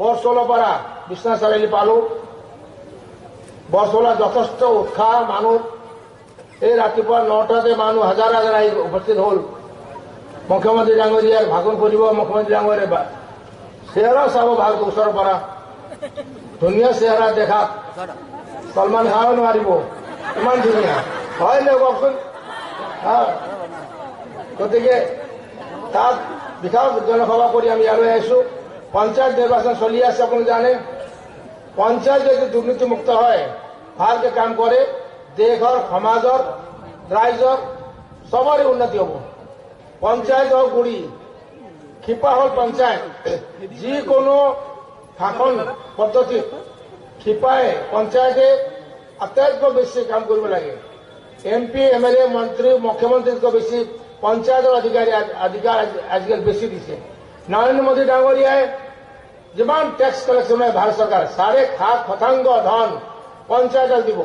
বৰচলাপাৰা বিশ্বনাথ চাৰিআলি পালো। বৰচলা যথেষ্ট উৎসাহ মানুহ। এই ৰাতিপুৱা 9টাতে মানুহ হাজাৰ হাজাৰ আহি উপস্থিত হ'ল। মুখ্যমন্ত্ৰী ডাঙৰীয়াৰ ভাষণ কৰিব। মুখ্যমন্ত্ৰী ডাঙৰীয়াৰ চেহেৰা চাব ভালকৈ ওচৰৰ পৰা। ধুনীয়া চেহেৰা দেখাত সলমান খানো নোৱাৰিব, ইমান ধুনীয়া হয় নে কওকচোন। গতিকে তাত বিশাল জনসভা কৰি আমি ইয়ালৈ আহিছো। পঞ্চায়ত নিৰ্বাচন চলি আছে, আপুনি জানে। পঞ্চায়ত যদি দুৰ্নীতিমুক্ত হয়, ভালকে কাম কৰে, দেশৰ সমাজৰ ৰাইজৰ সবৰে উন্নতি হ'ব। পঞ্চায়ত হল গুৰি, শিপা হল পঞ্চায়ত। যিকোনো শাসন পদ্ধতিত শিপাই পঞ্চায়তে আটাইতকৈ বেছি কাম কৰিব লাগে। MP, MLA, মন্ত্ৰী, মুখ্যমন্ত্ৰীতকৈ বেছি পঞ্চায়তৰ অধিকাৰ আজিকালি বেছি দিছে। নৰেন্দ্ৰ মোদী ডাঙৰীয়াই যিমান টেক্স কালেকশ্যন হয় ভাৰত চৰকাৰ 7.5% ধন পঞ্চায়তক দিব।